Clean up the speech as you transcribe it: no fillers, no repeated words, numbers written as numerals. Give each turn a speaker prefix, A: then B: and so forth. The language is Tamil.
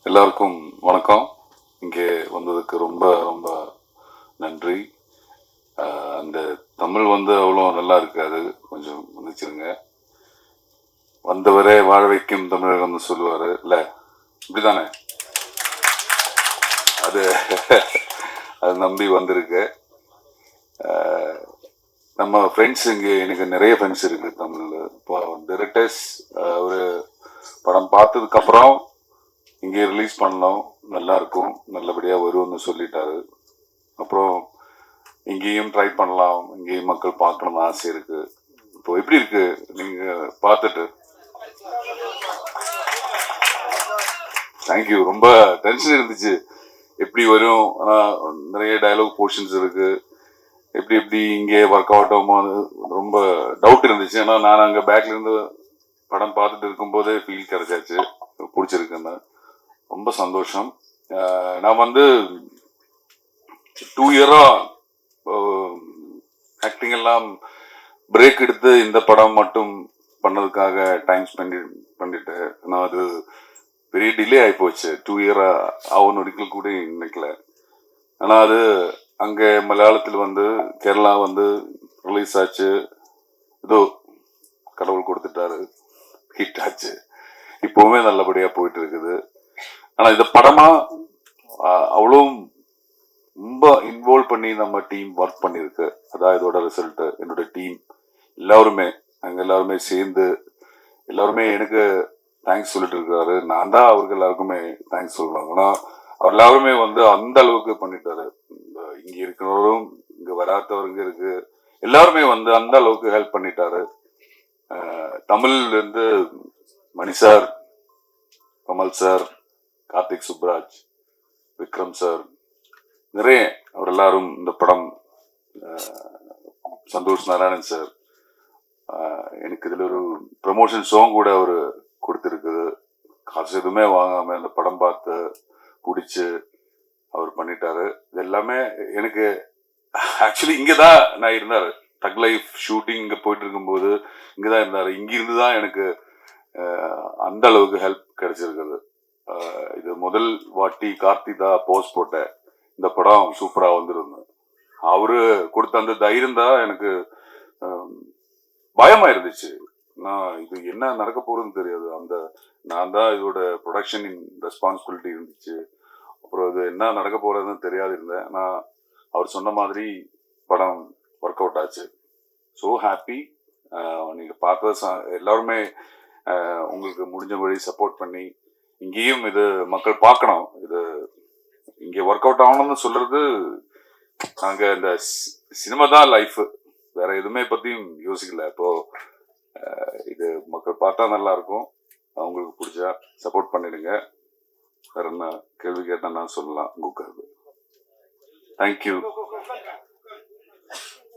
A: எல்லாருக்கும் வணக்கம். இங்கே வந்ததுக்கு ரொம்ப ரொம்ப நன்றி. அந்த தமிழ் அவ்வளோ நல்லா இருக்காது, கொஞ்சம் மன்னிச்சிருங்க. வந்தவரே வாழ வைக்கும் தமிழகம்னு சொல்லுவாரு இல்ல, இப்படிதானே? அது அது நம்பி வந்திருக்கு. நம்ம ஃப்ரெண்ட்ஸ் இங்கே எனக்கு நிறைய ஃப்ரெண்ட்ஸ் இருக்கு தமிழ்ல. இப்போ டைரக்டர்ஸ் ஒரு படம் பார்த்ததுக்கு அப்புறம் இங்கே ரிலீஸ் பண்ணோம், நல்லா இருக்கும், நல்லபடியா வரும்னு சொல்லிட்டாரு. அப்புறம் இங்கேயும் ட்ரை பண்ணலாம், இங்கேயும் மக்கள் பார்க்கணும்னு ஆசை இருக்கு. இப்போ எப்படி இருக்கு நீங்க பார்த்துட்டு? தேங்க்யூ. ரொம்ப டென்ஷன் இருந்துச்சு, எப்படி வரும், ஆனால் நிறைய டயலாக் போர்ஷன்ஸ் இருக்கு, எப்படி எப்படி இங்கே ஒர்க் அவுட் ஆகுமோ ரொம்ப டவுட் இருந்துச்சு. ஆனால் நான் அங்கே பேக்ல இருந்து படம் பார்த்துட்டு இருக்கும்போதே ஃபீல் கிடைச்சாச்சு, பிடிச்சிருக்குன்னு. ரொம்ப சந்தோஷம். நான் 2 இயரா ஆக்டிங் எல்லாம் பிரேக் எடுத்து இந்த படம் மட்டும் பண்ணதுக்காக டைம் பண்ணிட்டு நான் அது பெரிய டிலே ஆகி போச்சு. 2 இயரா ஆகணும் கூட நினைக்கல. ஆனால் அது அங்கே மலையாளத்தில் கேரளா ரிலீஸ் ஆச்சு. ஏதோ கடவுள் கொடுத்துட்டாரு, ஹிட் ஆச்சு. இப்போவுமே நல்லபடியாக போயிட்டு இருக்குது. ஆனால் இந்த படமா அவ்வளோ ரொம்ப இன்வால்வ் பண்ணி நம்ம டீம் ஒர்க் பண்ணியிருக்கு. அதான் இதோட ரிசல்ட். என்னோட டீம் எல்லாருமே, நாங்கள் எல்லாருமே சேர்ந்து எல்லாருமே எனக்கு தேங்க்ஸ் சொல்லிட்டு இருக்காரு. நான் தான் அவருக்கு எல்லாருக்குமே தேங்க்ஸ் சொல்லுவாங்க. ஆனால் அவர் எல்லாருமே அந்த அளவுக்கு பண்ணிட்டாரு. இங்க இருக்கிறவரும் இங்க வராதவருங்க இருக்கு, எல்லாருமே அந்த அளவுக்கு ஹெல்ப் பண்ணிட்டாரு. தமிழ்ல இருந்து Mani sir, Kamal sir, Karthik Subbaraj, Vikram sir, நிறைய அவர் எல்லாரும் இந்த படம், சந்தோஷ் நாராயணன் சார், எனக்கு இதுல ஒரு ப்ரமோஷன் சாங் கூட அவர் கொடுத்துருக்குது. காசு எதுவுமே வாங்காம அந்த படம் பார்த்து பிடிச்சு அவர் பண்ணிட்டாரு. இது எல்லாமே எனக்கு ஆக்சுவலி இங்கதான் நான் இருந்தாரு. தக் லைஃப் ஷூட்டிங் இங்க போயிட்டு இருக்கும்போது இங்கதான் இருந்தாரு. இங்கிருந்து தான் எனக்கு அந்த அளவுக்கு ஹெல்ப் கிடைச்சிருக்குது. இது முதல் வாட்டி கார்த்திகா போஸ்ட் போட்ட இந்த படம் சூப்பரா வந்திருந்தது. அவரு கொடுத்த அந்த தைரியம் தான் எனக்கு பயமா இருந்துச்சு. நான் இது என்ன நடக்க போறதுன்னு தெரியாது. நான் தான் இதோட ப்ரொடக்ஷன் ரெஸ்பான்சிபிலிட்டி இருந்துச்சு. அப்புறம் இது என்ன நடக்க போறதுன்னு தெரியாது இருந்தேன். நான் அவர் சொன்ன மாதிரி படம் ஒர்க் அவுட் ஆச்சு. So happy. நீங்க பார்த்த எல்லாருமே உங்களுக்கு முடிஞ்சபடி சப்போர்ட் பண்ணி இங்கேயும் இது மக்கள் பார்க்கணும். இது இங்கே ஒர்க் அவுட் ஆகணும்னு சொல்றது, நாங்க இந்த சினிமா தான் லைஃப், வேற எதுவுமே பத்தியும் யோசிக்கல. இப்போ இது மக்கள் பார்த்தா நல்லா இருக்கும். அவங்களுக்கு பிடிச்சா சப்போர்ட் பண்ணிடுங்க. வேற என்ன கேள்வி கேட்டா நான் சொல்லலாம் உங்களுக்கு. தேங்க்யூ.